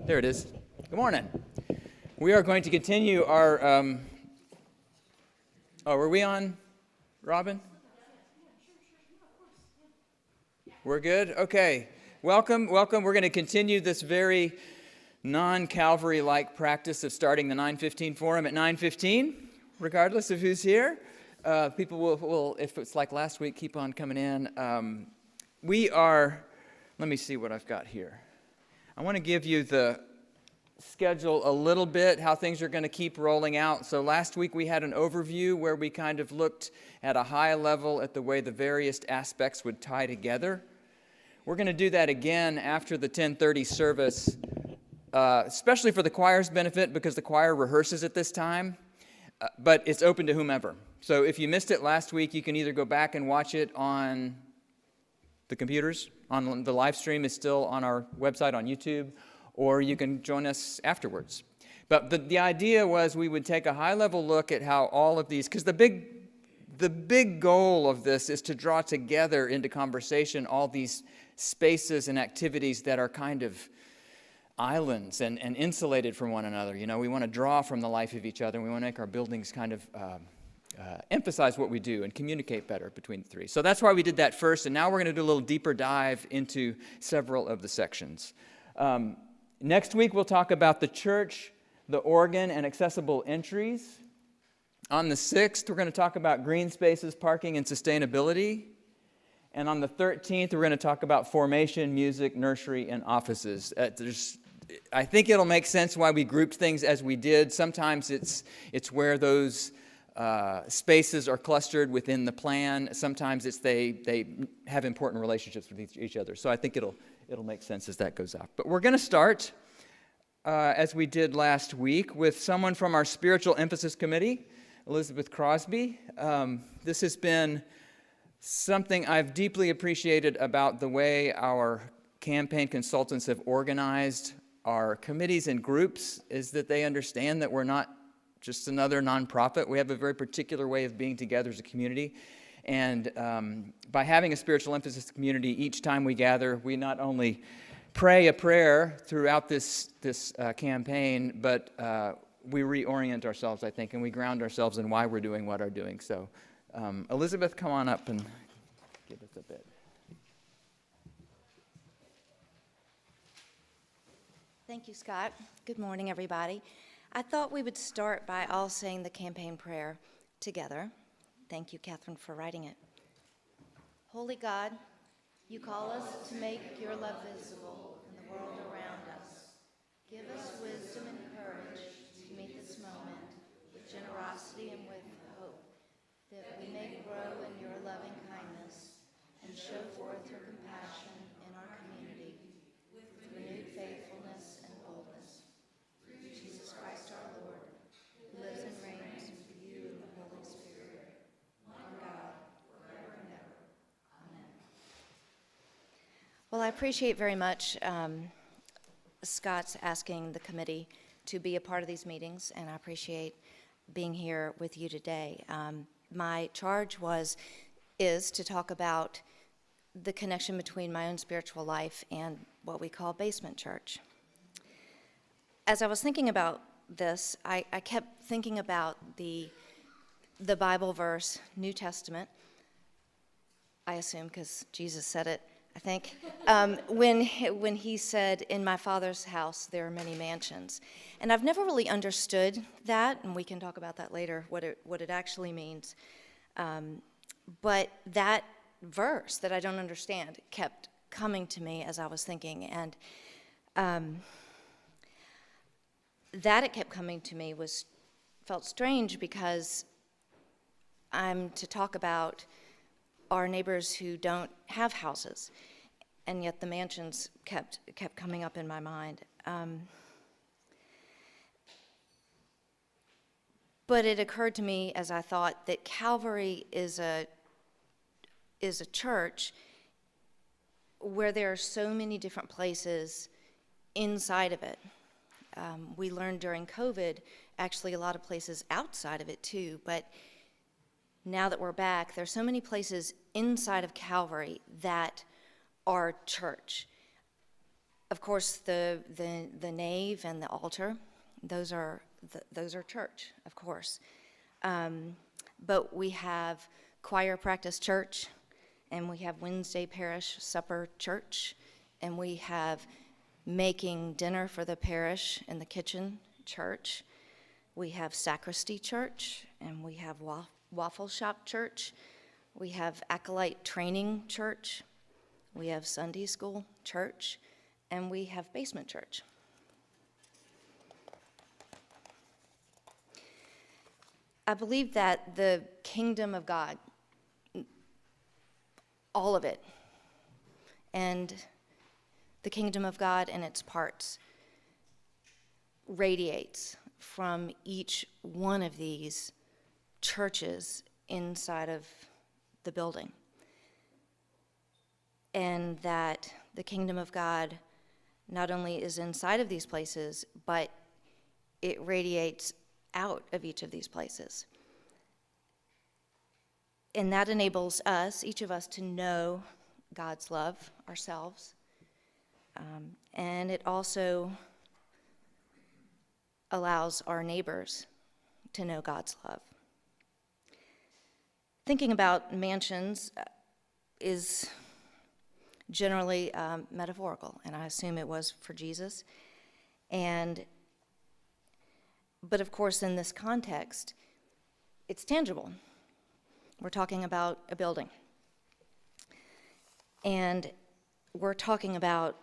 There it is. Good morning. We are going to continue our, were we on, Robin? We're good? Okay. Welcome. We're going to continue this very non-Calvary-like practice of starting the 9:15 forum at 9:15, regardless of who's here. People will, if it's like last week, keep on coming in. Let me see what I've got here. I want to give you the schedule a little bit, how things are going to keep rolling out. So last week we had an overview where we kind of looked at a high level at the way the various aspects would tie together. We're going to do that again after the 10:30 service, especially for the choir's benefit because the choir rehearses at this time, but it's open to whomever. So if you missed it last week, you can either go back and watch it on the computers, on the live stream is still on our website on YouTube, or you can join us afterwards. But the idea was we would take a high-level look at how all of these, because the big goal of this is to draw together into conversation all these spaces and activities that are kind of islands and insulated from one another. You know, we want to draw from the life of each other, and we want to make our buildings kind of emphasize what we do and communicate better between the three. So that's why we did that first, and now we're going to do a little deeper dive into several of the sections. Next week, we'll talk about the church, the organ, and accessible entries. On the 6th, we're going to talk about green spaces, parking, and sustainability. And on the 13th, we're going to talk about formation, music, nursery, and offices. I think it'll make sense why we grouped things as we did. Sometimes it's where those spaces are clustered within the plan. Sometimes it's they have important relationships with each other. So I think it'll make sense as that goes up. But we're going to start, as we did last week, with someone from our Spiritual Emphasis Committee, Elizabeth Crosby. This has been something I've deeply appreciated about the way our campaign consultants have organized our committees and groups, is that they understand that we're not just another nonprofit. We have a very particular way of being together as a community. And by having a spiritual emphasis community, each time we gather, we not only pray a prayer throughout this campaign, but we reorient ourselves, I think, and we ground ourselves in why we're doing what we're doing. So, Elizabeth, come on up and give us a bit. Thank you, Scott. Good morning, everybody. I thought we would start by all saying the campaign prayer together. Thank you, Catherine, for writing it. Holy God, you call us to make your love visible in the world around us. Give us wisdom and courage to meet this moment with generosity and with hope, that we may grow in your loving kindness and show forth your compassion in our community with renewed faithfulness and boldness. Through Jesus Christ our Lord, who lives and reigns with you in the Holy Spirit, one God, forever and ever. Amen. Well, I appreciate very much Scott's asking the committee to be a part of these meetings, and I appreciate being here with you today. My charge is to talk about the connection between my own spiritual life and what we call basement church. As I was thinking about this, I kept thinking about the Bible verse, New Testament, I assume because Jesus said it, I think, when he said, "In my Father's house there are many mansions." And I've never really understood that, and we can talk about that later, what it actually means. But that verse that I don't understand kept coming to me as I was thinking, and that it kept coming to me felt strange because I'm to talk about our neighbors who don't have houses, and yet the mansions kept coming up in my mind. But it occurred to me as I thought that Calvary is a church where there are so many different places inside of it. We learned during COVID, actually a lot of places outside of it too, but now that we're back, there are so many places inside of Calvary that are church. Of course, the nave and the altar, those are church, of course. But we have choir practice church, and we have Wednesday parish supper church, and we have making dinner for the parish in the kitchen church. We have sacristy church, and we have waffle shop church. We have acolyte training church. We have Sunday school church, and we have basement church. I believe that the kingdom of God, all of it, and the kingdom of God and its parts radiates from each one of these churches inside of the building. And that the kingdom of God not only is inside of these places, but it radiates out of each of these places. And that enables us, each of us, to know God's love ourselves. And it also allows our neighbors to know God's love. Thinking about mansions is generally metaphorical, and I assume it was for Jesus. But of course, in this context, it's tangible. We're talking about a building. And we're talking about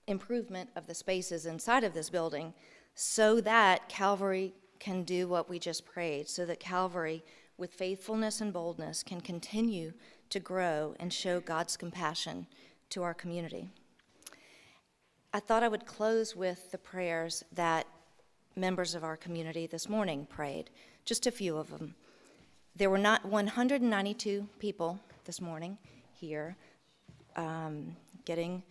improvement of the spaces inside of this building so that Calvary can do what we just prayed, so that Calvary, with faithfulness and boldness, can continue to grow and show God's compassion to our community. I thought I would close with the prayers that members of our community this morning prayed, just a few of them. There were not 192 people this morning here getting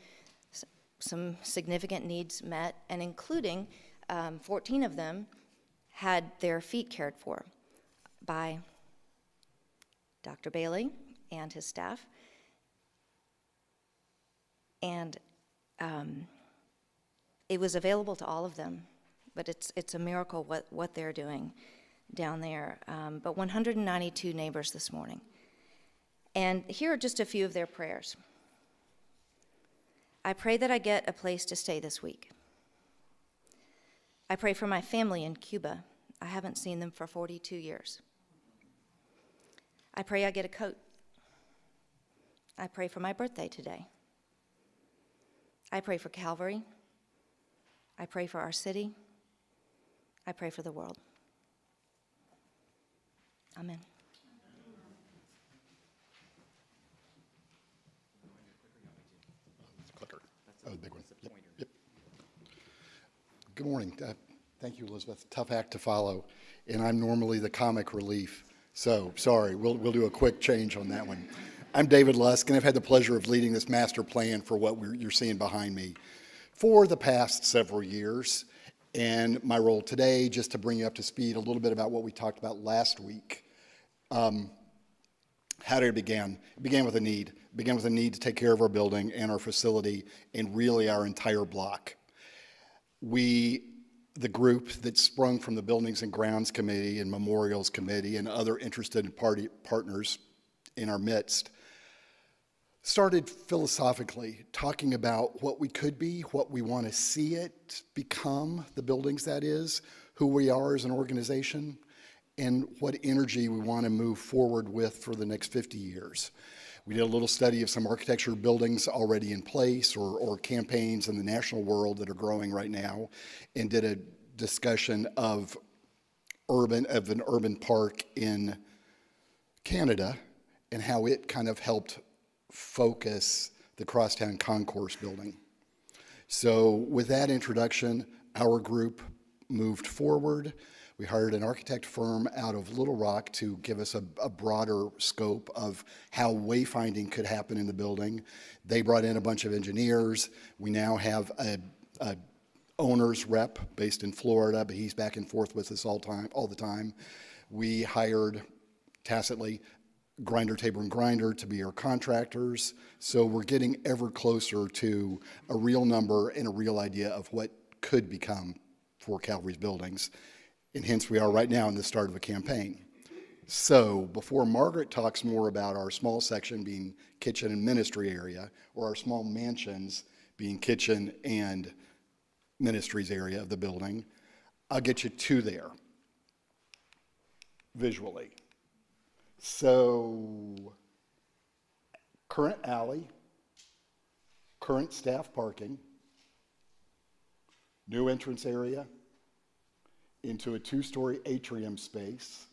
some significant needs met, and including 14 of them had their feet cared for by Dr. Bailey and his staff. And it was available to all of them, but it's a miracle what they're doing down there. But 192 neighbors this morning. And here are just a few of their prayers. I pray that I get a place to stay this week. I pray for my family in Cuba. I haven't seen them for 42 years. I pray I get a coat. I pray for my birthday today. I pray for Calvary. I pray for our city. I pray for the world. Amen. Clicker. Oh, the big one. Yep. Good morning. Thank you, Elizabeth. Tough act to follow, and I'm normally the comic relief, so sorry. We'll do a quick change on that one. I'm David Lusk, and I've had the pleasure of leading this master plan for what you're seeing behind me for the past several years. And my role today, just to bring you up to speed a little bit about what we talked about last week. How did it begin? It began with a need. It began with a need to take care of our building and our facility and really our entire block. The group that sprung from the Buildings and Grounds Committee and Memorials Committee and other interested partners in our midst, started philosophically talking about what we could be, what we want to see it become, the buildings that is, who we are as an organization, and what energy we want to move forward with for the next 50 years. We did a little study of some architecture buildings already in place or campaigns in the national world that are growing right now, and did a discussion of an urban park in Canada and how it kind of helped focus the Crosstown Concourse building. So with that introduction, our group moved forward. We hired an architect firm out of Little Rock to give us a broader scope of how wayfinding could happen in the building. They brought in a bunch of engineers. We now have a owner's rep based in Florida, but he's back and forth with us all the time. We hired tacitly Grinder, Tabor and Grinder to be our contractors. So we're getting ever closer to a real number and a real idea of what could become for Calvary's buildings. And hence we are right now in the start of a campaign. So before Margaret talks more about our small section being kitchen and ministry area, or our small mansions being kitchen and ministries area of the building, I'll get you to there visually. So, current alley, current staff parking, new entrance area into a 2-story atrium space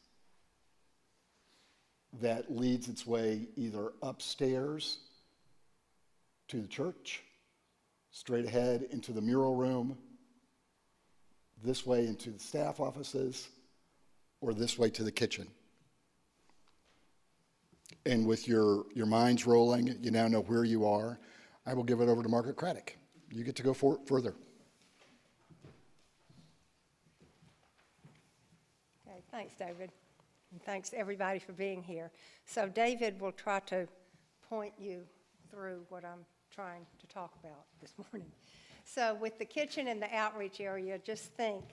that leads its way either upstairs to the church, straight ahead into the mural room, this way into the staff offices, or this way to the kitchen. And with your minds rolling, you now know where you are. I will give it over to Margaret Craddock. You get to go further. Okay, thanks, David. And thanks to everybody for being here. So David will try to point you through what I'm trying to talk about this morning. So with the kitchen and the outreach area, just think,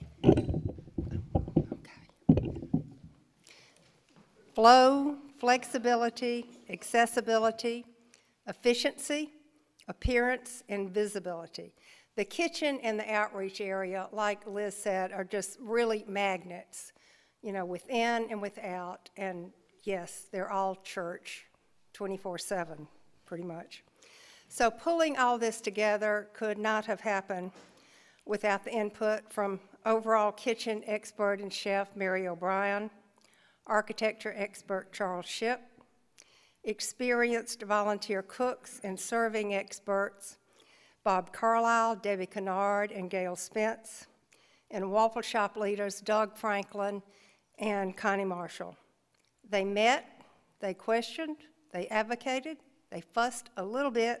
flow, flexibility, accessibility, efficiency, appearance, and visibility. The kitchen and the outreach area, like Liz said, are just really magnets, you know, within and without. And yes, they're all church 24/7, pretty much. So pulling all this together could not have happened without the input from overall kitchen expert and chef Mary O'Brien, architecture expert Charles Shipp, experienced volunteer cooks and serving experts Bob Carlisle, Debbie Kennard, and Gail Spence, and Waffle Shop leaders Doug Franklin and Connie Marshall. They met, they questioned, they advocated, they fussed a little bit,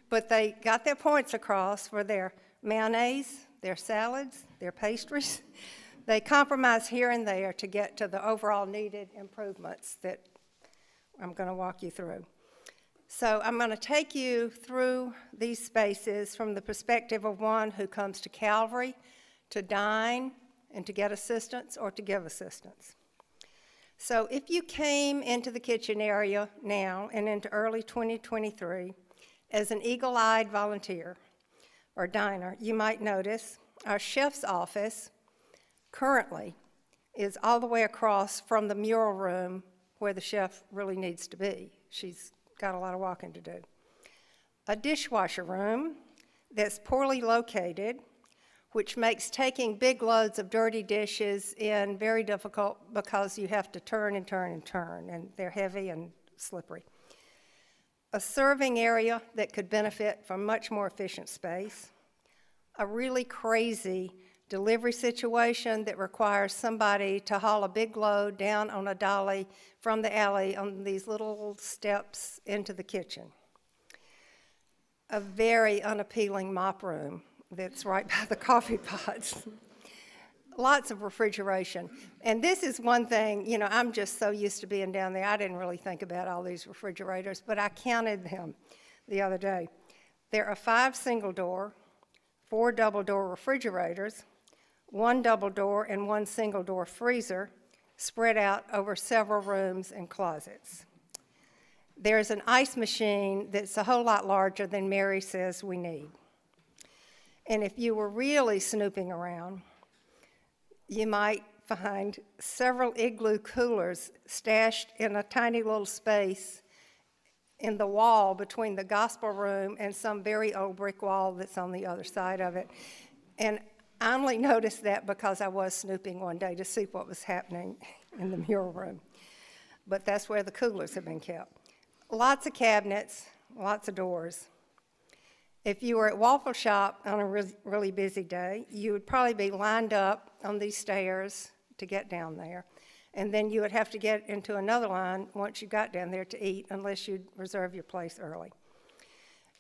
but they got their points across for their mayonnaise, their salads, their pastries. They compromised here and there to get to the overall needed improvements that I'm going to walk you through. So I'm going to take you through these spaces from the perspective of one who comes to Calvary to dine and to get assistance or to give assistance. So if you came into the kitchen area now and into early 2023 as an eagle-eyed volunteer or diner, you might notice our chef's office currently is all the way across from the mural room where the chef really needs to be. She's got a lot of walking to do. A dishwasher room that's poorly located, which makes taking big loads of dirty dishes in very difficult because you have to turn and turn and turn, and they're heavy and slippery. A serving area that could benefit from much more efficient space. A really crazy delivery situation that requires somebody to haul a big load down on a dolly from the alley on these little steps into the kitchen. A very unappealing mop room that's right by the coffee pots. Lots of refrigeration. And this is one thing, you know, I'm just so used to being down there, I didn't really think about all these refrigerators, but I counted them the other day. There are 5 single-door, 4 double-door refrigerators, 1 double-door and 1 single-door freezer spread out over several rooms and closets. There's an ice machine that's a whole lot larger than Mary says we need. And if you were really snooping around, you might find several igloo coolers stashed in a tiny little space in the wall between the gospel room and some very old brick wall that's on the other side of it. And I only noticed that because I was snooping one day to see what was happening in the mural room. But that's where the coolers have been kept. Lots of cabinets, lots of doors. If you were at Waffle Shop on a really busy day, you would probably be lined up on these stairs to get down there. And then you would have to get into another line once you got down there to eat, unless you'd reserve your place early.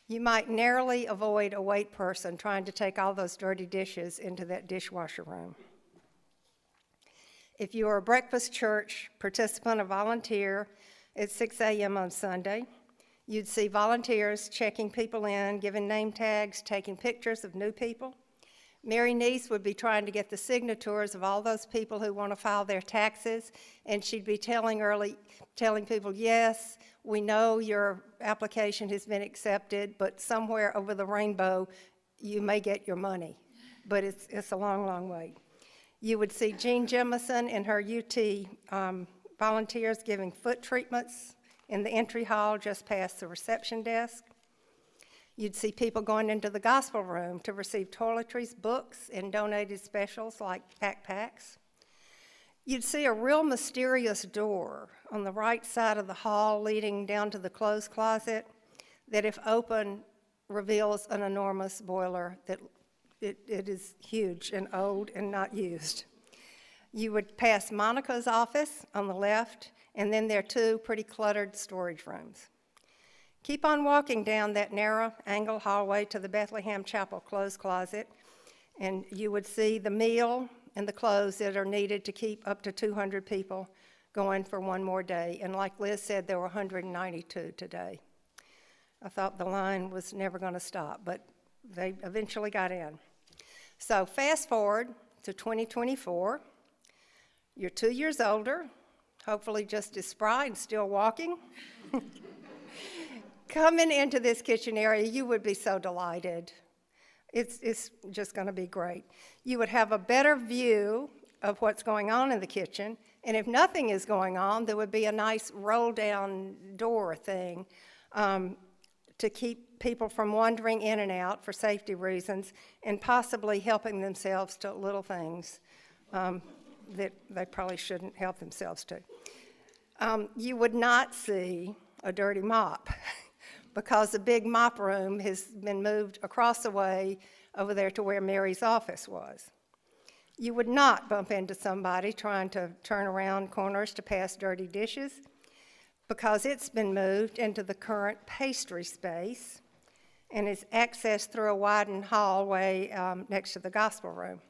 You might narrowly avoid a wait person trying to take all those dirty dishes into that dishwasher room. If you are a breakfast church participant or volunteer at 6 a.m. on Sunday, you'd see volunteers checking people in, giving name tags, taking pictures of new people. Mary Neese would be trying to get the signatures of all those people who want to file their taxes, and she'd be telling people, yes, we know your application has been accepted, but somewhere over the rainbow, you may get your money. But it's a long, long way. You would see Jean Jemison and her UT volunteers giving foot treatments in the entry hall just past the reception desk. You'd see people going into the gospel room to receive toiletries, books, and donated specials like backpacks. You'd see a real mysterious door on the right side of the hall leading down to the clothes closet that, if open, reveals an enormous boiler that it is huge and old and not used. You would pass Monica's office on the left, and then there are two pretty cluttered storage rooms. Keep on walking down that narrow angle hallway to the Bethlehem Chapel clothes closet, and you would see the meal and the clothes that are needed to keep up to 200 people going for one more day. And like Liz said, there were 192 today. I thought the line was never going to stop, but they eventually got in. So fast forward to 2024. You're 2 years older, hopefully just as spry and still walking. Coming into this kitchen area, you would be so delighted. It's just going to be great. You would have a better view of what's going on in the kitchen, and if nothing is going on, there would be a nice roll-down door thing to keep people from wandering in and out for safety reasons and possibly helping themselves to little things that they probably shouldn't help themselves to. You would not see a dirty mop because the big mop room has been moved across the way over there to where Mary's office was. You would not bump into somebody trying to turn around corners to pass dirty dishes because it's been moved into the current pastry space and is accessed through a widened hallway next to the gospel room.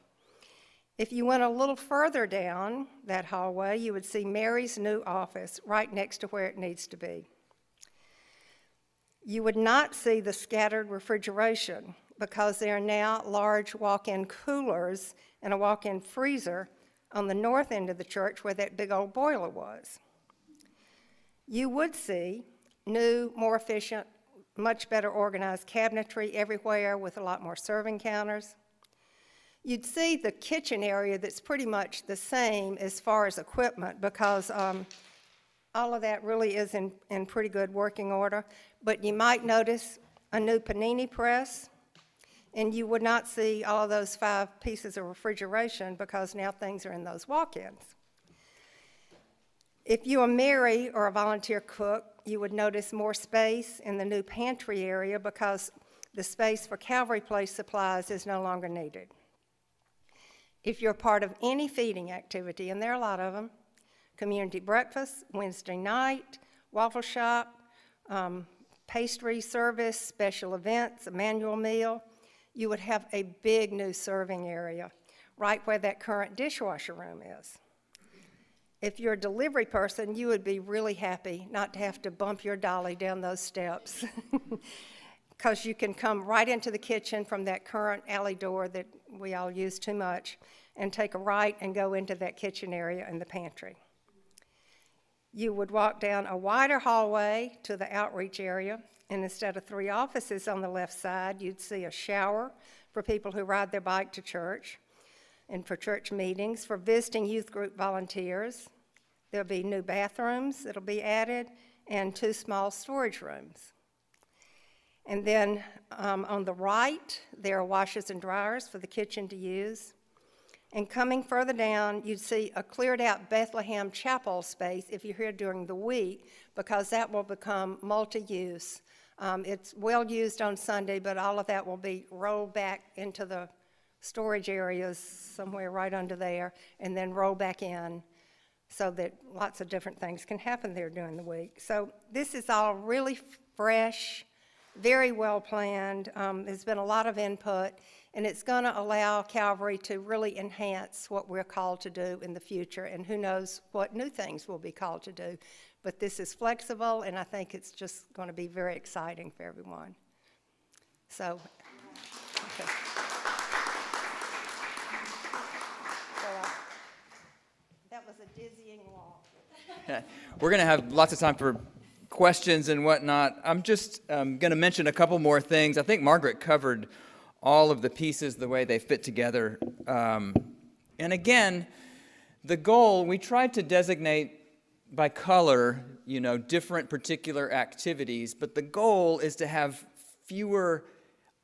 If you went a little further down that hallway, you would see Mary's new office right next to where it needs to be. You would not see the scattered refrigeration because there are now large walk-in coolers and a walk-in freezer on the north end of the church where that big old boiler was. You would see new, more efficient, much better organized cabinetry everywhere with a lot more serving counters. You'd see the kitchen area that's pretty much the same as far as equipment because all of that really is in pretty good working order. But you might notice a new panini press, and you would not see all of those 5 pieces of refrigeration because now things are in those walk-ins. If you're a Mary or a volunteer cook, you would notice more space in the new pantry area because the space for Calvary Place supplies is no longer needed. If you're part of any feeding activity, and there are a lot of them, community breakfast, Wednesday night, waffle shop, pastry service, special events, a manual meal, you would have a big new serving area right where that current dishwasher room is. If you're a delivery person, you would be really happy not to have to bump your dolly down those steps because you can come right into the kitchen from that current alley door that we all use too much and take a right and go into that kitchen area and the pantry. You would walk down a wider hallway to the outreach area, and instead of 3 offices on the left side, you'd see a shower for people who ride their bike to church and for church meetings, for visiting youth group volunteers. There'll be new bathrooms that'll be added and 2 small storage rooms. And then on the right, there are washers and dryers for the kitchen to use. And coming further down, you'd see a cleared out Bethlehem Chapel space if you're here during the week, because that will become multi-use. It's well used on Sunday, but all of that will be rolled back into the storage areas somewhere right under there, and then roll back in so that lots of different things can happen there during the week. So this is all really fresh, very well planned. There's been a lot of input, And it's going to allow Calvary to really enhance what we're called to do in the future, and who knows what new things we'll be called to do. But this is flexible, and I think it's just going to be very exciting for everyone. So, okay. That was a dizzying walk. We're going to have lots of time for questions and whatnot. I'm just going to mention a couple more things. I think Margaret covered all of the pieces, the way they fit together. And again, the goal, we tried to designate by color, different particular activities, but the goal is to have fewer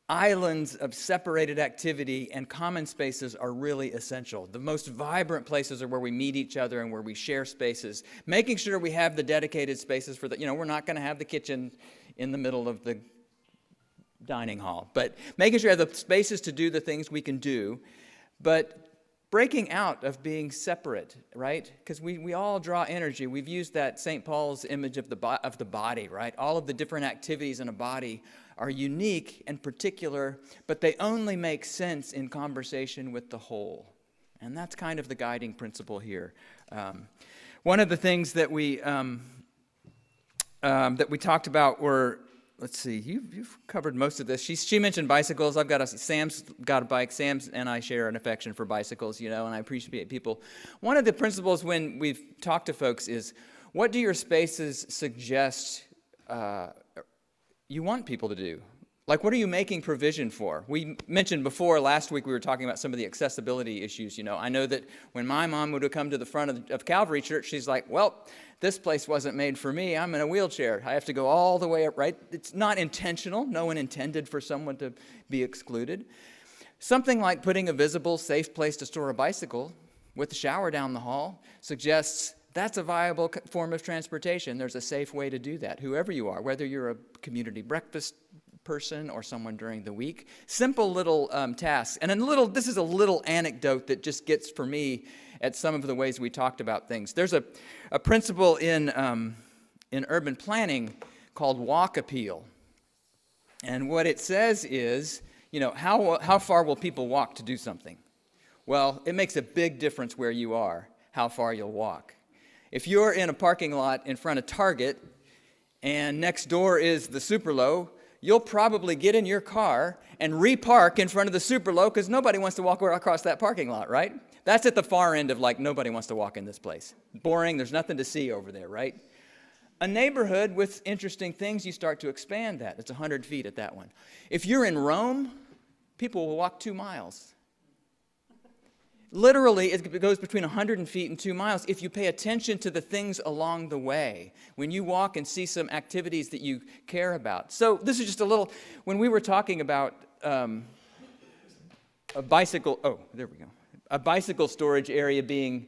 islands of separated activity, and common spaces are really essential. The most vibrant places are where we meet each other and where we share spaces. Making sure we have the dedicated spaces for we're not going to have the kitchen in the middle of the dining hall, but making sure we have the spaces to do the things we can do, but breaking out of being separate, right? Because we all draw energy. We've used that St. Paul's image of the body, right? All of the different activities in a body are unique and particular, but they only make sense in conversation with the whole. And that's kind of the guiding principle here. One of the things that we talked about were, let's see, you've covered most of this. She mentioned bicycles. Sam's got a bike. Sam and I share an affection for bicycles, and I appreciate people. One of the principles when we've talked to folks is, what do your spaces suggest you want people to do? Like, what are you making provision for? We mentioned before, last week we were talking about some of the accessibility issues. I know that when my mom would have come to the front of Calvary Church, she's like, well, this place wasn't made for me. I'm in a wheelchair. I have to go all the way up, right? It's not intentional. No one intended for someone to be excluded. Something like putting a visible, safe place to store a bicycle with a shower down the hall suggests that's a viable form of transportation. There's a safe way to do that, whoever you are, whether you're a community breakfast person or someone during the week. Simple little tasks. And this is a little anecdote that just gets for me at some of the ways we talked about things. There's a principle in urban planning called walk appeal. And what it says is, how far will people walk to do something? Well, it makes a big difference where you are, how far you'll walk. If you're in a parking lot in front of Target and next door is the Superlow, you'll probably get in your car and repark in front of the Superlow because nobody wants to walk across that parking lot, right? That's at the far end of nobody wants to walk in this place. Boring, there's nothing to see over there, right? A neighborhood with interesting things, you start to expand that. It's 100 feet at that one. If you're in Rome, people will walk 2 miles. Literally, it goes between 100 feet and 2 miles if you pay attention to the things along the way, when you walk and see some activities that you care about. So this is just a little, when we were talking about a bicycle storage area being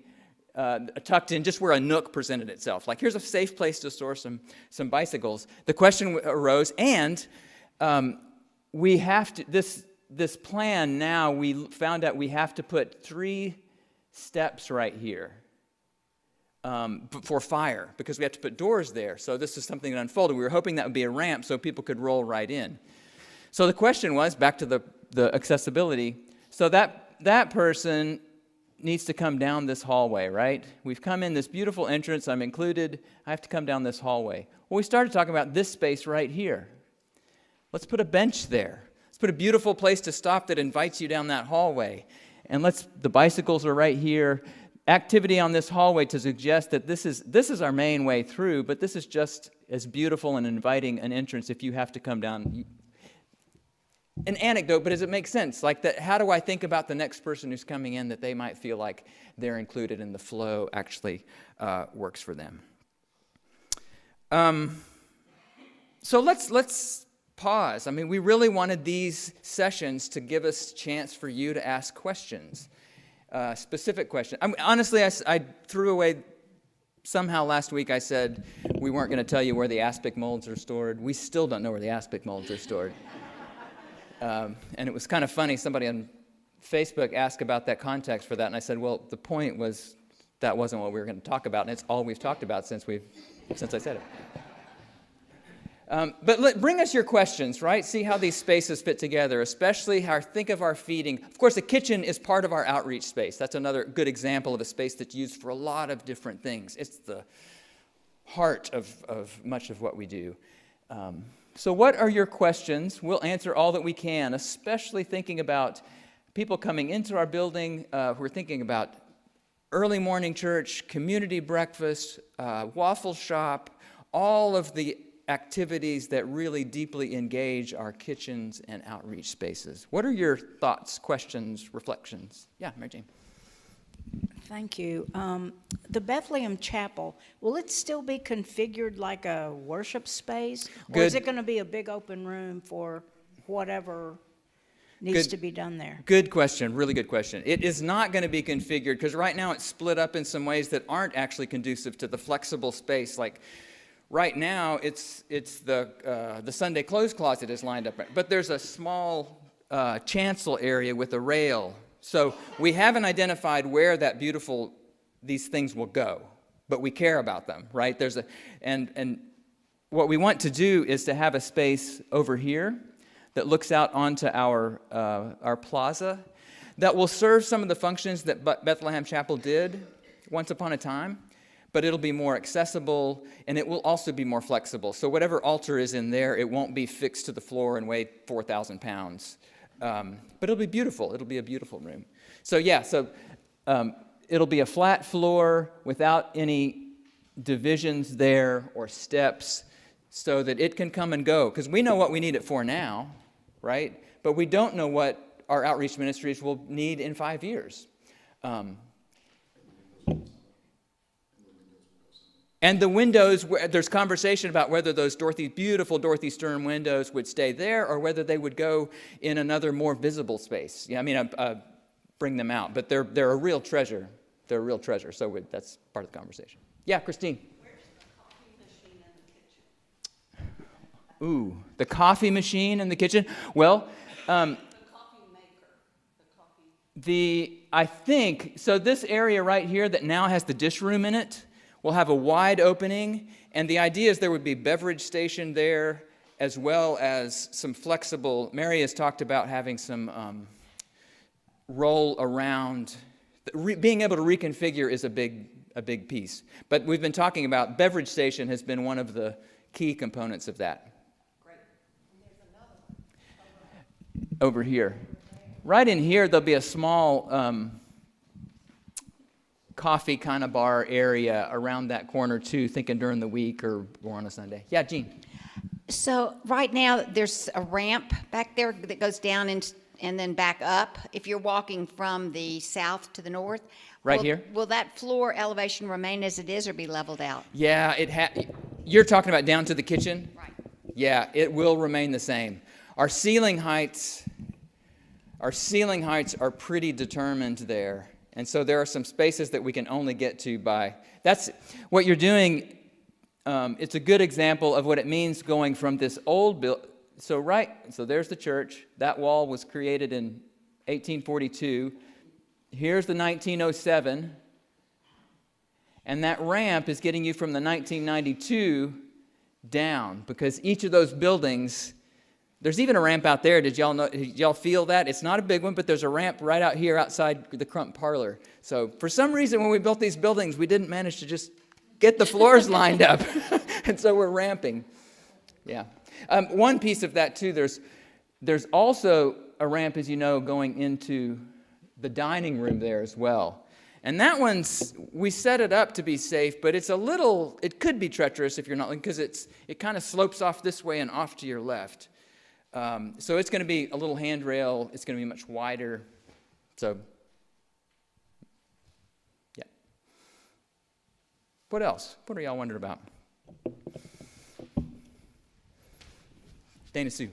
tucked in just where a nook presented itself. Like, here's a safe place to store some bicycles. The question arose, and we have to, this plan now, we found out we have to put 3 steps right here for fire, because we have to put doors there. So this is something that unfolded. We were hoping that would be a ramp so people could roll right in. So the question was, back to the accessibility, so that person needs to come down this hallway, right? We've come in this beautiful entrance, I'm included, I have to come down this hallway. Well, we started talking about this space right here. Let's put a bench there. Let's put a beautiful place to stop that invites you down that hallway. And the bicycles are right here. Activity on this hallway to suggest that this is our main way through, but this is just as beautiful and inviting an entrance if you have to come down. An anecdote, but does it make sense? Like, that, how do I think about the next person who's coming in that they might feel like they're included and the flow actually works for them? So let's pause. I mean, we really wanted these sessions to give us a chance for you to ask questions, specific questions. I mean, honestly, I threw away, somehow last week I said we weren't going to tell you where the aspic molds are stored. We still don't know where the aspic molds are stored. And it was kind of funny, somebody on Facebook asked about that context for that, and I said, well, the point was that wasn't what we were going to talk about, and it's all we've talked about since I said it. Bring us your questions, right? See how these spaces fit together, especially think of our feeding. Of course, the kitchen is part of our outreach space. That's another good example of a space that's used for a lot of different things. It's the heart of much of what we do. So what are your questions? We'll answer all that we can, especially thinking about people coming into our building who are thinking about early morning church, community breakfast, waffle shop, all of the activities that really deeply engage our kitchens and outreach spaces. What are your thoughts, questions, reflections? Yeah, Mary Jane. Thank you. The Bethlehem Chapel, will it still be configured like a worship space? Or is it going to be a big open room for whatever needs to be done there? Good question, really good question. It is not going to be configured because right now it's split up in some ways that aren't actually conducive to the flexible space. Like right now, it's the Sunday clothes closet is lined up, but there's a small chancel area with a rail. So we haven't identified where these things will go, but we care about them, right? And what we want to do is to have a space over here that looks out onto our plaza that will serve some of the functions that Bethlehem Chapel did once upon a time. But it'll be more accessible, and it will also be more flexible. So whatever altar is in there, it won't be fixed to the floor and weigh 4,000 pounds. But it'll be beautiful. It'll be a beautiful room. So yeah, it'll be a flat floor without any divisions there or steps so that it can come and go. Because we know what we need it for now, right? But we don't know what our outreach ministries will need in 5 years. And the windows, there's conversation about whether those beautiful Dorothy Stern windows would stay there or whether they would go in another more visible space. Yeah, I mean, bring them out. But they're a real treasure. They're a real treasure. So that's part of the conversation. Yeah, Christine. Where's the coffee machine in the kitchen? Ooh, the coffee machine in the kitchen? Well, The coffee maker. I think, so this area right here that now has the dish room in it, we'll have a wide opening, and the idea is there would be a beverage station there, as well as some flexible. Mary has talked about having some roll around. Being able to reconfigure is a big piece. But we've been talking about beverage station has been one of the key components of that. Great. And there's another one Over here. Right in here, there'll be a small coffee kind of bar area around that corner too, thinking during the week or on a Sunday. Yeah, Jean. So right now, there's a ramp back there that goes down and then back up. If you're walking from the south to the north. Right here? Will that floor elevation remain as it is or be leveled out? Yeah, you're talking about down to the kitchen? Right. Yeah, it will remain the same. Our ceiling heights are pretty determined there. And so there are some spaces that we can only get to by, that's what you're doing. It's a good example of what it means going from this old building. So there's the church. That wall was created in 1842. Here's the 1907. And that ramp is getting you from the 1992 down, because each of those buildings, there's even a ramp out there. Did y'all feel that? It's not a big one, but there's a ramp right out here outside the Crump Parlor. So for some reason, when we built these buildings, we didn't manage to just get the floors lined up. And so we're ramping. Yeah. One piece of that, too, there's also a ramp, as you know, going into the dining room there as well. And that we set it up to be safe, but it could be treacherous if you're not, because it kind of slopes off this way and off to your left. So it's going to be a little handrail. It's going to be much wider. So, yeah. What else? What are y'all wondering about? Dana Sue.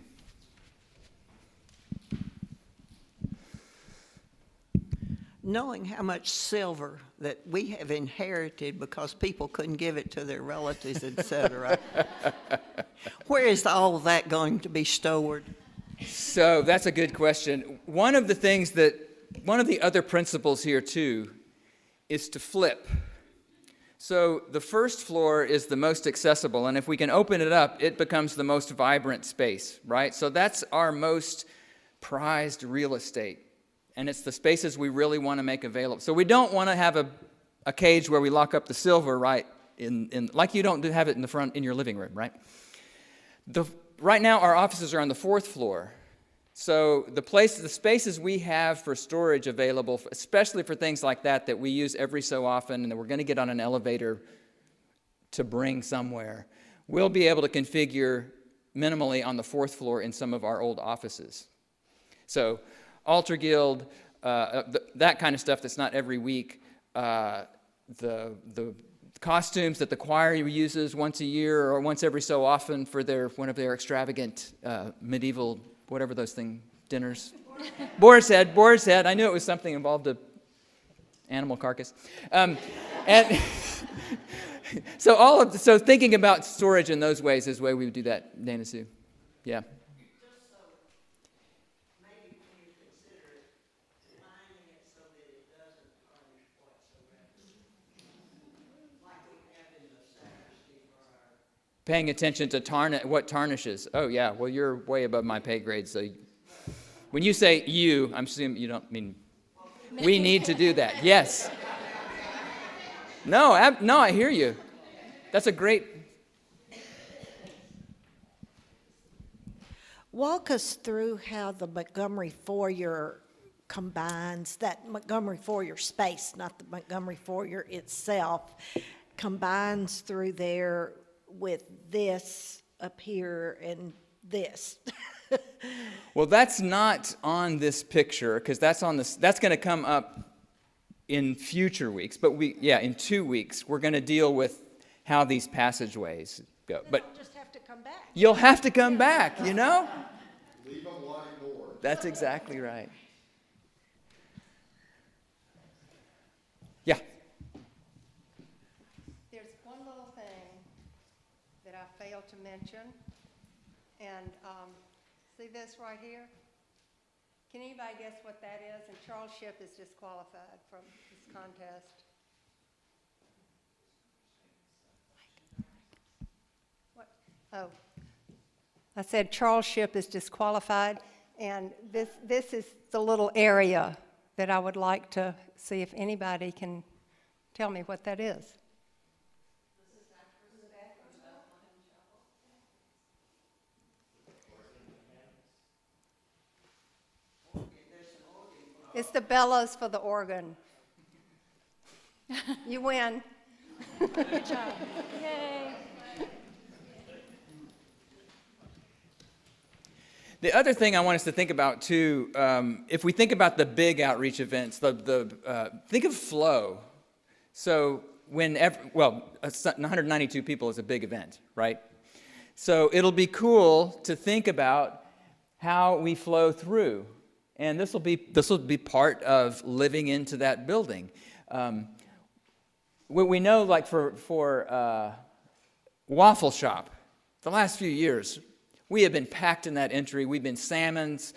Knowing how much silver that we have inherited because people couldn't give it to their relatives, etc. Where is all of that going to be stored? So that's a good question. One of the other principles here too is to flip. So the first floor is the most accessible, and if we can open it up, it becomes the most vibrant space, right? So that's our most prized real estate, and it's the spaces we really want to make available. So we don't want to have a cage where we lock up the silver, right, like you don't have it in the front in your living room, right? Right now, our offices are on the 4th floor. So the spaces we have for storage available, especially for things like that we use every so often and that we're going to get on an elevator to bring somewhere, we'll be able to configure minimally on the 4th floor in some of our old offices. So altar guild, that kind of stuff that's not every week, the costumes that the choir uses once a year or once every so often for one of their extravagant medieval whatever those dinners. Boar's head. I knew it was something involved an animal carcass. And so thinking about storage in those ways is the way we would do that, Dana Sue. Yeah. Paying attention to what tarnishes. Oh, yeah, well, you're way above my pay grade, so when you say you, I'm assuming you don't mean we need to do that. Yes. No, I hear you. That's a great... Walk us through how the Montgomery foyer combines, that Montgomery foyer space, not the Montgomery foyer itself, combines through there with this up here and this. Well, that's not on this picture because that's going to come up in future weeks. But in 2 weeks, we're going to deal with how these passageways go. But I'll just have to come back. You'll have to come back, you know? Leave them wanting more. That's exactly right. Yeah. There's one little thing that I failed to mention, and see this right here? Can anybody guess what that is? And Charles Shipp is disqualified from this contest. What? Oh, I said Charles Shipp is disqualified, and this is the little area that I would like to see if anybody can tell me what that is. It's the bellows for the organ. You win. Good job. Yay. The other thing I want us to think about too, if we think about the big outreach events, think of flow. So 192 people is a big event, right? So it'll be cool to think about how we flow through, and this will be part of living into that building. We know, like for Waffle Shop, the last few years, we have been packed in that entry. We've been salmons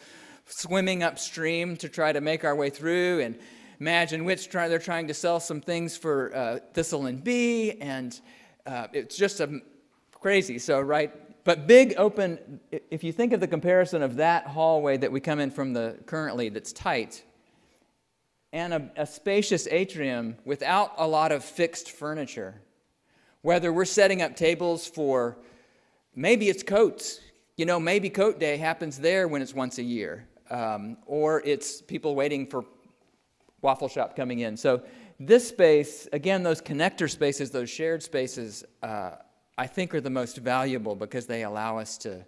swimming upstream to try to make our way through. And imagine they're trying to sell some things for Thistle and Bee, and it's just crazy. So, right? But big open, if you think of the comparison of that hallway that we come in from currently that's tight, and a spacious atrium without a lot of fixed furniture, whether we're setting up tables for, maybe it's coats. You know, maybe coat day happens there when it's once a year, or it's people waiting for Waffle Shop coming in. So this space, again, those connector spaces, those shared spaces, I think are the most valuable because they allow us to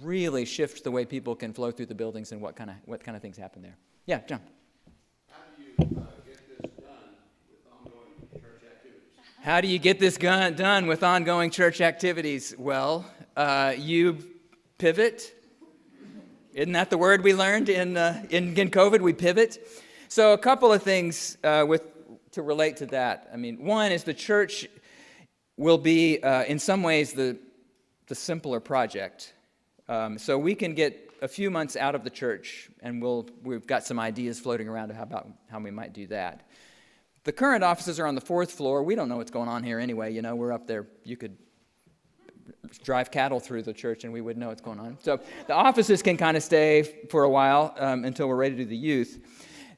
really shift the way people can flow through the buildings and what kind of things happen there. Yeah, John. How do you get this done with ongoing church activities? Well, you pivot. Isn't that the word we learned in COVID? We pivot. So a couple of things to relate to that. I mean, one is the church will be, in some ways, the simpler project. So we can get a few months out of the church, and we've got some ideas floating around about how we might do that. The current offices are on the 4th floor. We don't know what's going on here anyway. You know, we're up there. You could drive cattle through the church and we would know what's going on. So the offices can kind of stay for a while until we're ready to do the youth.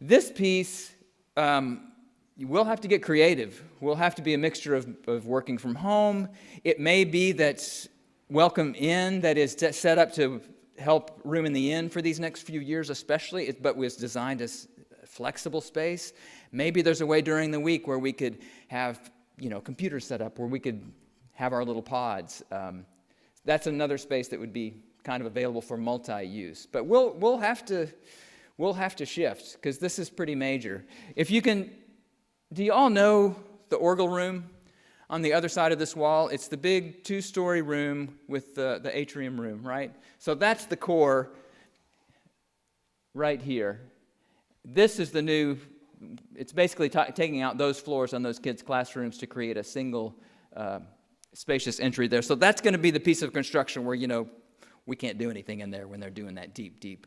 This piece, we'll have to get creative. We'll have to be a mixture of working from home. It may be that Welcome Inn that is set up to help room in the inn for these next few years especially, but was designed as flexible space. Maybe there's a way during the week where we could have, computers set up where we could have our little pods. That's another space that would be kind of available for multi-use. But we'll have to shift because this is pretty major. Do you all know the orgel room on the other side of this wall? It's the big 2-story room with the atrium room, right? So that's the core right here. This is the new, it's basically taking out those floors on those kids' classrooms to create a single spacious entry there. So that's going to be the piece of construction where, we can't do anything in there when they're doing that deep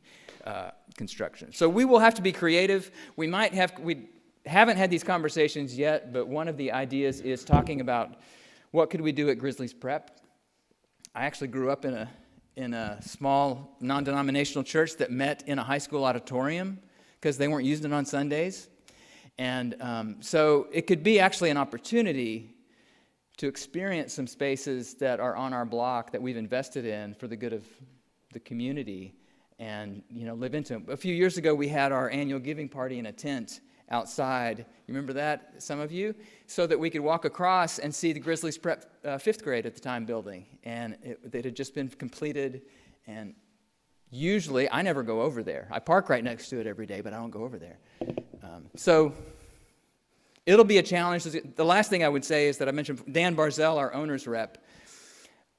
construction. So we will have to be creative. We haven't had these conversations yet, but one of the ideas is talking about what could we do at Grizzlies Prep. I actually grew up in a small non-denominational church that met in a high school auditorium because they weren't using it on Sundays. And so it could be actually an opportunity to experience some spaces that are on our block that we've invested in for the good of the community and, live into them. A few years ago, we had our annual giving party in a tent outside. You remember that, some of you? So that we could walk across and see the Grizzlies Prep 5th grade at the time building. And it had just been completed. And usually, I never go over there. I park right next to it every day, but I don't go over there. So it'll be a challenge. The last thing I would say is that I mentioned Dan Barzell, our owner's rep.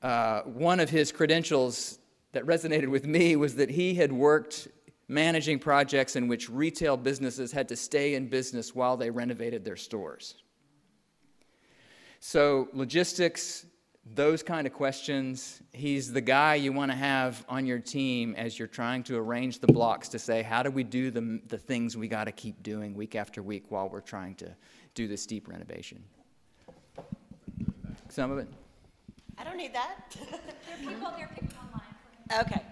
One of his credentials that resonated with me was that he had worked managing projects in which retail businesses had to stay in business while they renovated their stores. So logistics, those kind of questions, he's the guy you want to have on your team as you're trying to arrange the blocks to say, how do we do the things we got to keep doing week after week while we're trying to do this deep renovation? Some of it? I don't need that. There are people online. Okay.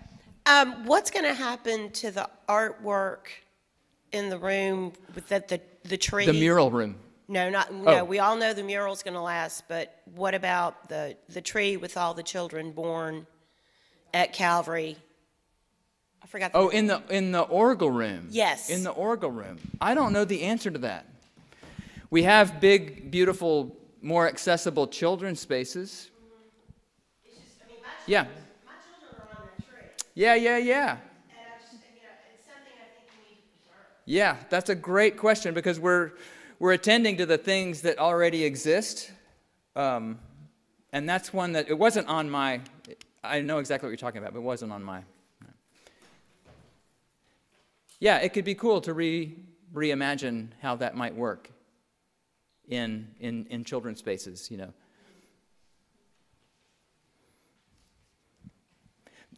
What's going to happen to the artwork in the room with the tree? The mural room. No, we all know the mural's going to last, but what about the tree with all the children born at Calvary? I forgot the name. In the orgel room. Yes. In the orgel room. I don't know the answer to that. We have big, beautiful, more accessible children's spaces. It's just, my Yeah. children are on that tree. Yeah. And it's something I think we need to preserve. Yeah, that's a great question because we're attending to the things that already exist. And that's one that, it wasn't on my, I know exactly what you're talking about, but it wasn't on my. Yeah, it could be cool to reimagine how that might work in children's spaces,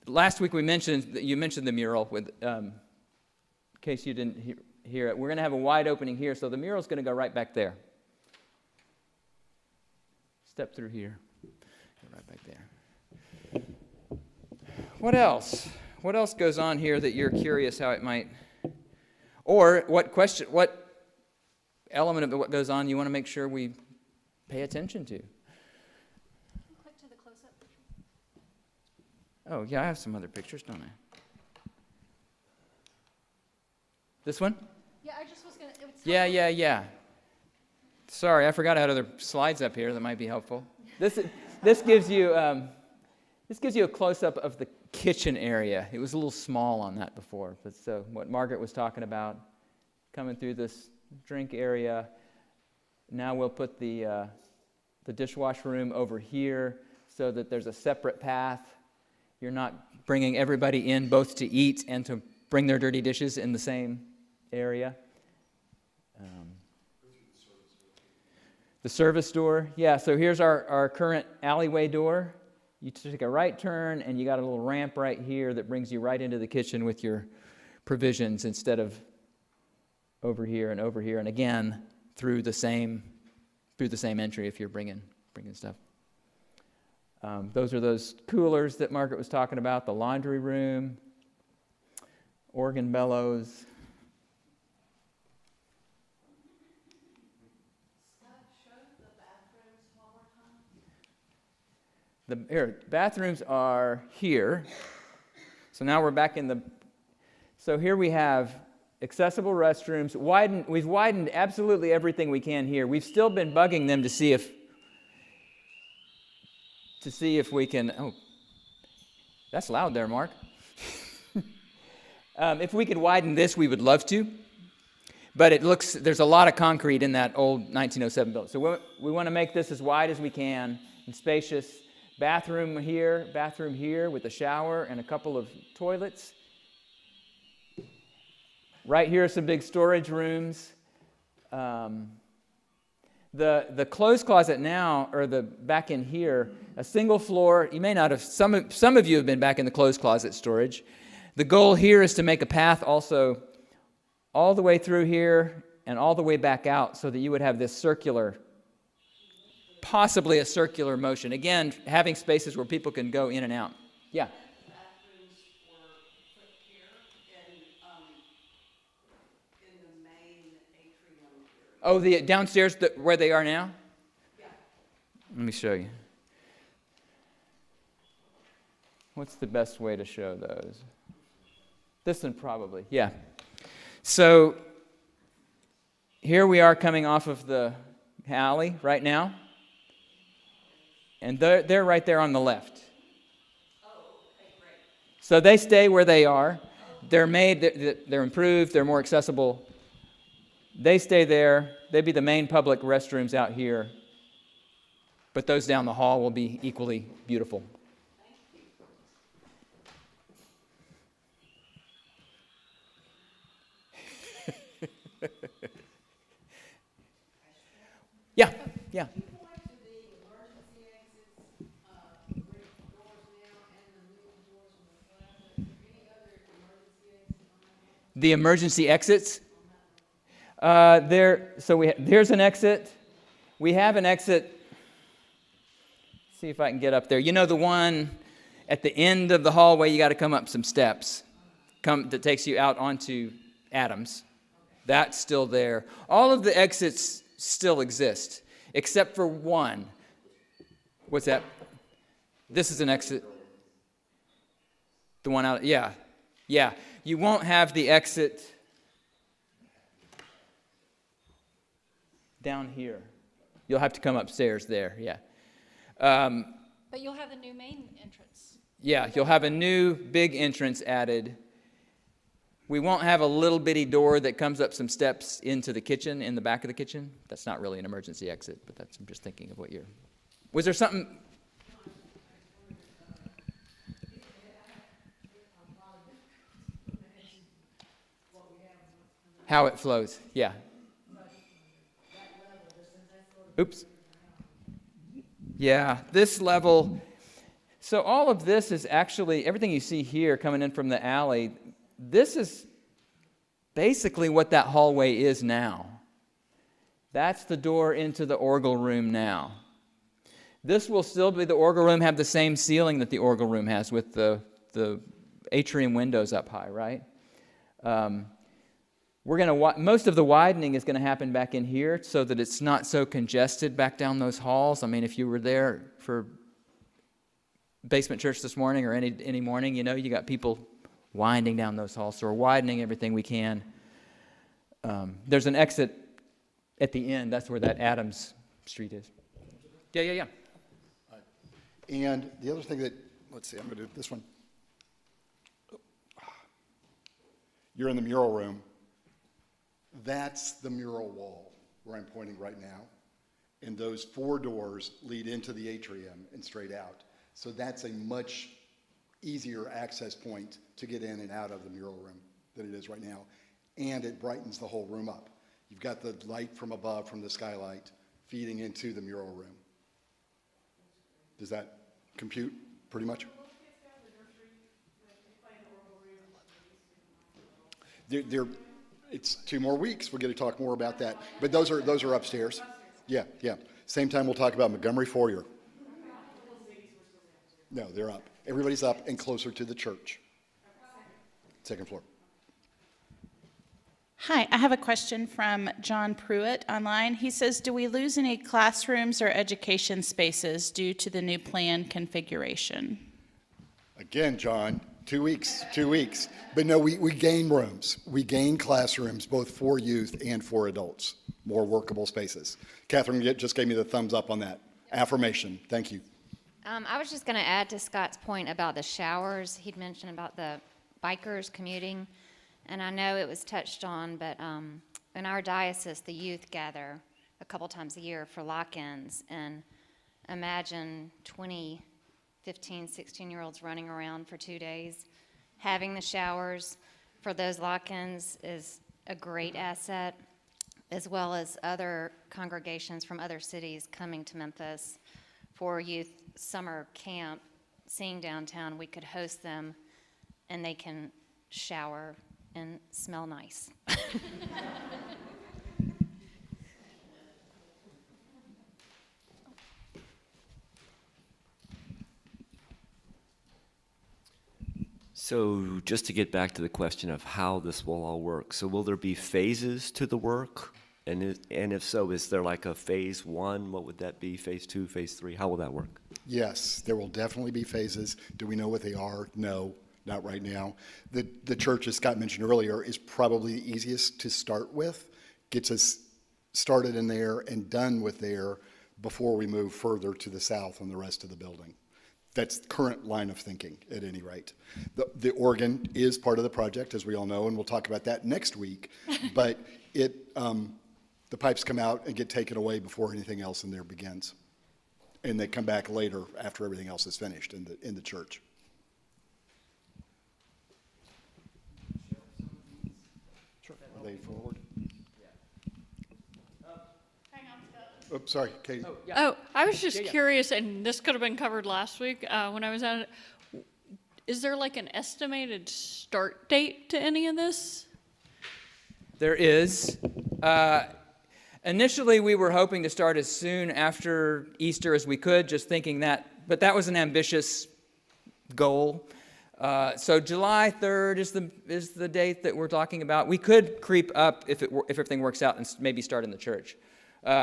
Last week you mentioned the mural with, in case you didn't hear it. We're going to have a wide opening here, so the mural's going to go right back there. Step through here, go right back there. What else? What else goes on here that you're curious how it might, or what element of what goes on you want to make sure we pay attention to? Click to the close-up picture. Oh, yeah, I have some other pictures, don't I? This one? Yeah, I just was going to. Yeah. Sorry, I forgot I had other slides up here that might be helpful. This gives you a close-up of the kitchen area. It was a little small on that before, but so what Margaret was talking about, coming through this drink area. Now we'll put the dishwash room over here so that there's a separate path. You're not bringing everybody in both to eat and to bring their dirty dishes in the same area. The service door. Yeah, so here's our current alleyway door. You take a right turn, and you got a little ramp right here that brings you right into the kitchen with your provisions instead of over here. And again, through the same entry if you're bringing stuff. Those are those coolers that Margaret was talking about, the laundry room, organ bellows. The bathrooms are here. So now we're back in the. So here we have accessible restrooms. We've widened absolutely everything we can here. We've still been bugging them to see if we can. Oh, that's loud there, Mark. If we could widen this, we would love to. But there's a lot of concrete in that old 1907 building. So we want to make this as wide as we can and spacious. Bathroom here with a shower and a couple of toilets. Right here are some big storage rooms. The clothes closet now, or the back in here, a single floor. You may not have, some of you have been back in the clothes closet storage. The goal here is to make a path also all the way through here and all the way back out so that you would have this circular, possibly a circular motion. Again, having spaces where people can go in and out. Yeah. Bathrooms were put here in the main atrium area. Oh, the downstairs where they are now? Yeah. Let me show you. What's the best way to show those? This one probably, yeah. So here we are coming off of the alley right now. And they're right there on the left. Oh, okay, great. So they stay where they are. They're improved, they're more accessible. They stay there. They'd be the main public restrooms out here. But those down the hall will be equally beautiful. Yeah, yeah. The emergency exits. There's an exit. We have an exit. See if I can get up there. You know the one at the end of the hallway, you got to come up some steps. That takes you out onto Adams. That's still there. All of the exits still exist, except for one. What's that? This is an exit. The one out, yeah. Yeah. You won't have the exit down here. You'll have to come upstairs there, yeah. But you'll have the new main entrance. Yeah, you'll have a new big entrance added. We won't have a little bitty door that comes up some steps into the kitchen, in the back of the kitchen. That's not really an emergency exit, but I'm just thinking of what you're... Was there something... How it flows, yeah. Oops. Yeah, this level. So all of this is actually, everything you see here coming in from the alley, this is basically what that hallway is now. That's the door into the orgel room now. This will still be, the orgel room have the same ceiling that the orgel room has with the atrium windows up high, right? Most of the widening is going to happen back in here so that it's not so congested back down those halls. I mean, if you were there for basement church this morning or any morning, you know, you got people winding down those halls. So we're widening everything we can. There's an exit at the end. That's where that Adams Street is. Yeah. And the other thing that, let's see, I'm going to do this one. You're in the mural room. That's the mural wall where I'm pointing right now. And those 4 doors lead into the atrium and straight out. So that's a much easier access point to get in and out of the mural room than it is right now. And it brightens the whole room up. You've got the light from above, from the skylight, feeding into the mural room. Does that compute pretty much? It's 2 more weeks. We're going to talk more about that. But those are upstairs. Yeah, yeah. Same time we'll talk about Montgomery Foyer. No, they're up. Everybody's up and closer to the church. Second floor. Hi, I have a question from John Pruitt online. He says, do we lose any classrooms or education spaces due to the new plan configuration? Again, John, 2 weeks, 2 weeks. But no, we gain rooms. We gain classrooms, both for youth and for adults. More workable spaces. Catherine just gave me the thumbs up on that. Affirmation. Thank you. I was just going to add to Scott's point about the showers. He'd mentioned about the bikers commuting, and I know it was touched on, but in our diocese, the youth gather a couple times a year for lock-ins, and imagine 20, 15, 16-year-olds running around for 2 days. Having the showers for those lock-ins is a great asset, as well as other congregations from other cities coming to Memphis for youth summer camp, seeing downtown. We could host them, and they can shower and smell nice. So just to get back to the question of how this will all work, so will there be phases to the work? And if so, is there like a phase 1? What would that be? Phase 2, phase 3? How will that work? Yes, there will definitely be phases. Do we know what they are? No, not right now. The church, as Scott mentioned earlier, is probably the easiest to start with. Gets us started in there and done with there before we move further to the south on the rest of the building. That's the current line of thinking, at any rate. The organ is part of the project, as we all know, and we'll talk about that next week. But the pipes come out and get taken away before anything else in there begins. And they come back later after everything else is finished in the church. Sure. Are they forward? Oh, sorry, Katie. Oh, I was just curious, and this could have been covered last week when I was at it. Is there like an estimated start date to any of this? There is. Initially, we were hoping to start as soon after Easter as we could, just thinking that, but that was an ambitious goal. So July 3rd is the date that we're talking about. We could creep up if everything works out and maybe start in the church.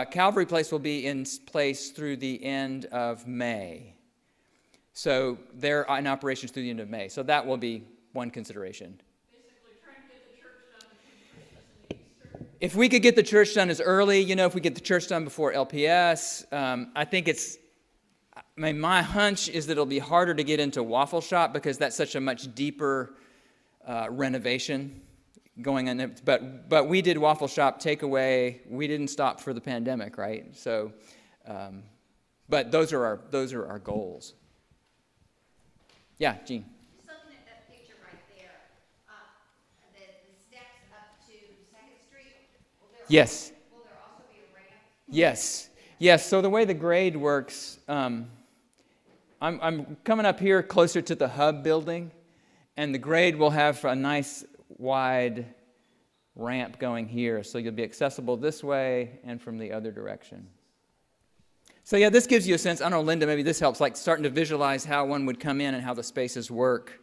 Calvary Place will be in place through the end of May. So they're in operations through the end of May. So that will be one consideration. Basically trying to get the church done between Christmas and Easter. If we could get the church done as early, if we get the church done before LPS, I think my hunch is that it'll be harder to get into Waffle Shop because that's such a much deeper renovation going on. But we did Waffle Shop takeaway. We didn't stop for the pandemic, right? So, but those are our goals. Yeah, Jean. Just looking at that picture right there, the steps up to 2nd Street. Yes. Will there also be a ramp? Yes. So the way the grade works, I'm coming up here closer to the hub building, and the grade will have a nice wide ramp going here, so you'll be accessible this way and from the other direction. So yeah, this gives you a sense. I don't know, Linda, maybe this helps, like starting to visualize how one would come in and how the spaces work.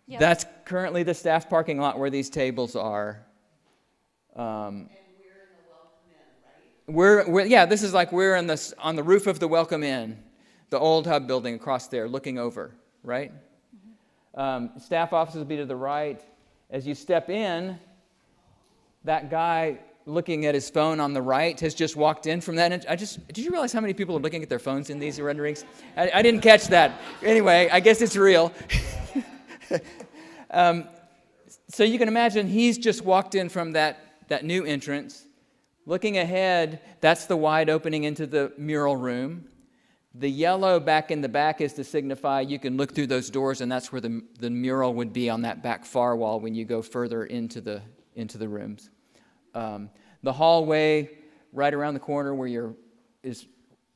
That's currently the staff parking lot where these tables are. And we're in the Welcome Inn, right? Yeah, this is like we're on the roof of the Welcome Inn, the old hub building across there, looking over, right? Mm-hmm. Staff offices will be to the right. As you step in, that guy looking at his phone on the right has just walked in from that. Did you realize how many people are looking at their phones in these renderings? I didn't catch that. Anyway, I guess it's real. So you can imagine he's just walked in from that new entrance. Looking ahead, that's the wide opening into the mural room. The yellow back in the back is to signify you can look through those doors, and that's where the mural would be on that back far wall when you go further into the rooms. The hallway right around the corner is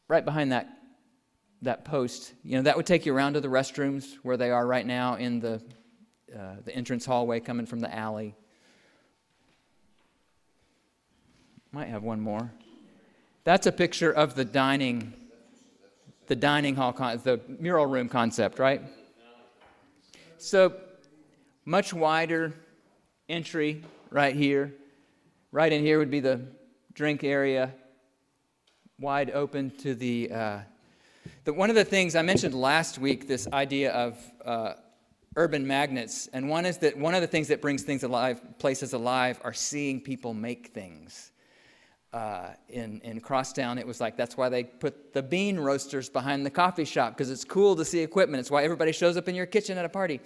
right behind that post. That would take you around to the restrooms where they are right now in the entrance hallway coming from the alley. Might have one more. That's a picture of the dining hall, the mural room concept, right? So much wider entry right here. Right in here would be the drink area, wide open to the one of the things I mentioned last week, this idea of urban magnets, and one is that one of the things that brings things alive, places alive, are seeing people make things. In Crosstown, it was like, that's why they put the bean roasters behind the coffee shop, because it's cool to see equipment. It's why everybody shows up in your kitchen at a party.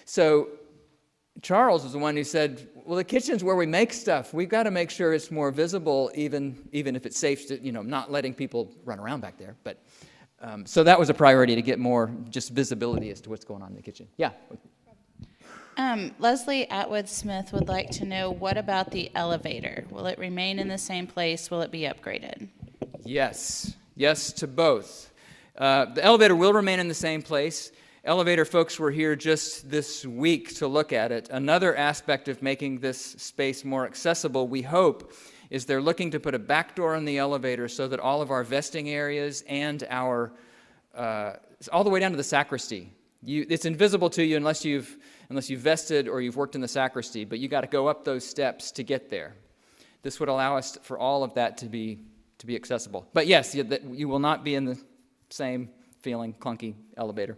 So Charles was the one who said, well, the kitchen's where we make stuff. We've got to make sure it's more visible, even if it's safe to, not letting people run around back there. But so that was a priority, to get more just visibility as to what's going on in the kitchen. Yeah. Leslie Atwood-Smith would like to know, what about the elevator? Will it remain in the same place? Will it be upgraded? Yes. Yes to both. The elevator will remain in the same place. Elevator folks were here just this week to look at it. Another aspect of making this space more accessible, we hope, is they're looking to put a back door in the elevator so that all of our vesting areas and our, all the way down to the sacristy. It's invisible to you unless you've vested or you've worked in the sacristy, but you got to go up those steps to get there. This would allow us for all of that to be accessible. But yes, you will not be in the same feeling clunky elevator.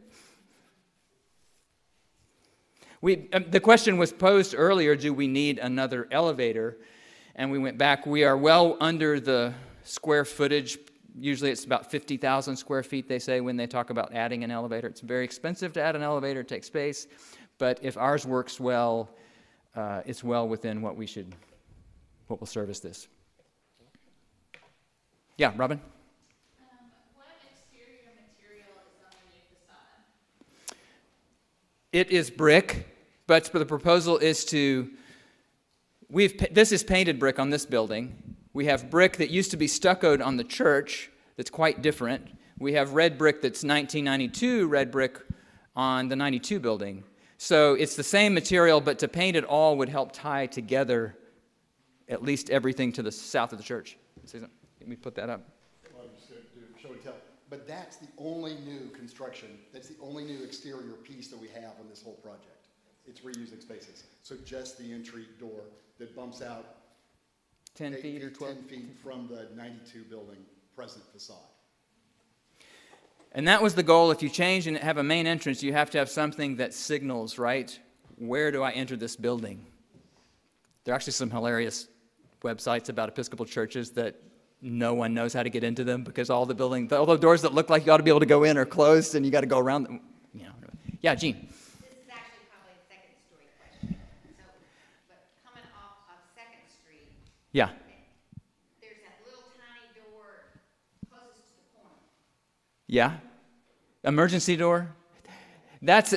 The question was posed earlier, do we need another elevator? And we went back. We are well under the square footage. Usually it's about 50,000 square feet, they say, when they talk about adding an elevator. It's very expensive to add an elevator, take space. But if ours works well, it's well within what will service this. Yeah, Robin? What exterior material is underneath the facade? It is brick, but the proposal is this is painted brick on this building. We have brick that used to be stuccoed on the church that's quite different. We have red brick that's 1992 red brick on the 92 building. So it's the same material, but to paint it all would help tie together at least everything to the south of the church. Let me put that up. Well, I'm just going to do show and tell. But that's the only new construction. That's the only new exterior piece that we have on this whole project. It's reusing spaces. So just the entry door that bumps out 10 feet or 12? 10 feet from the 92 building present facade. And that was the goal. If you change and have a main entrance, you have to have something that signals, right? Where do I enter this building? There are actually some hilarious websites about Episcopal churches that no one knows how to get into them because all the doors that look like you ought to be able to go in are closed and you got to go around them. Yeah, Gene. This is actually probably a second story question. So, but coming off of 2nd Street. Yeah. There's that little tiny door closest to the corner. Yeah. Emergency door. That's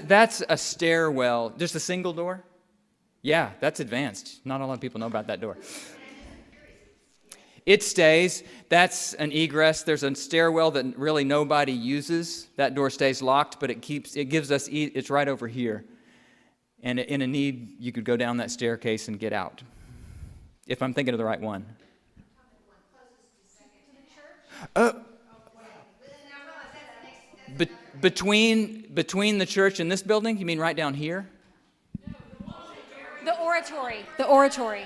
a stairwell. Just a single door? Yeah, that's advanced. Not a lot of people know about that door. It stays. That's an egress. There's a stairwell that really nobody uses. That door stays locked, but it's right over here. And in a need, you could go down that staircase and get out. If I'm thinking of the right one. Between the church and this building? You mean right down here? The oratory. The oratory.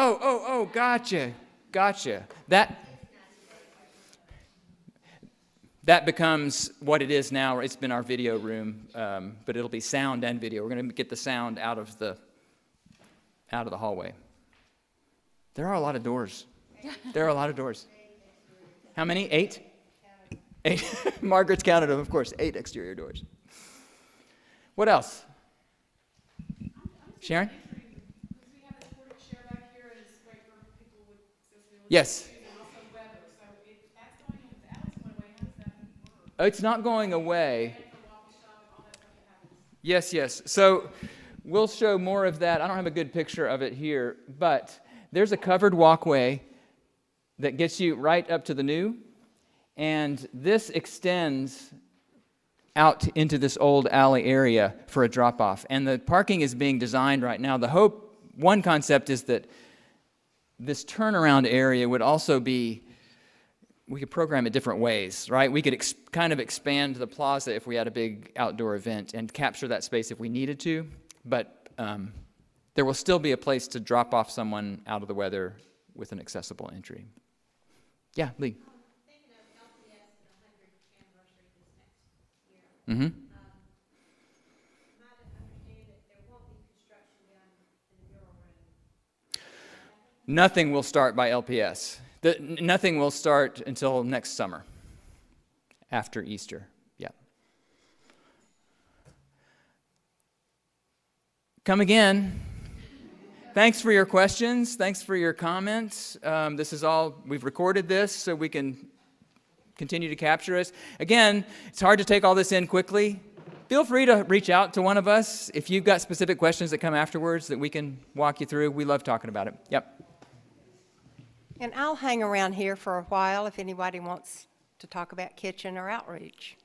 Oh, gotcha. That becomes what it is now. It's been our video room, but it'll be sound and video. We're going to get the sound out of the hallway. There are a lot of doors. How many? 8? 8. Margaret's counted them, of course. 8 exterior doors. What else? Sharon? Yes. It's not going away. Yes. So we'll show more of that. I don't have a good picture of it here, but there's a covered walkway that gets you right up to the new, and this extends out into this old alley area for a drop-off. And the parking is being designed right now. The hope, one concept is that this turnaround area would also be, we could program it different ways, right? We could kind of expand the plaza if we had a big outdoor event and capture that space if we needed to, but there will still be a place to drop off someone out of the weather with an accessible entry. Yeah, Lee. Thinking of LPS and 100th anniversary this next year. Mm-hmm. Am I to understand that there won't be construction done in the mural room? Nothing will start by LPS. Nothing will start until next summer, after Easter. Yeah. Come again. Thanks for your questions. Thanks for your comments. This is all, we've recorded this so we can continue to capture us. Again, it's hard to take all this in quickly. Feel free to reach out to one of us if you've got specific questions that come afterwards that we can walk you through. We love talking about it. Yep. And I'll hang around here for a while if anybody wants to talk about kitchen or outreach.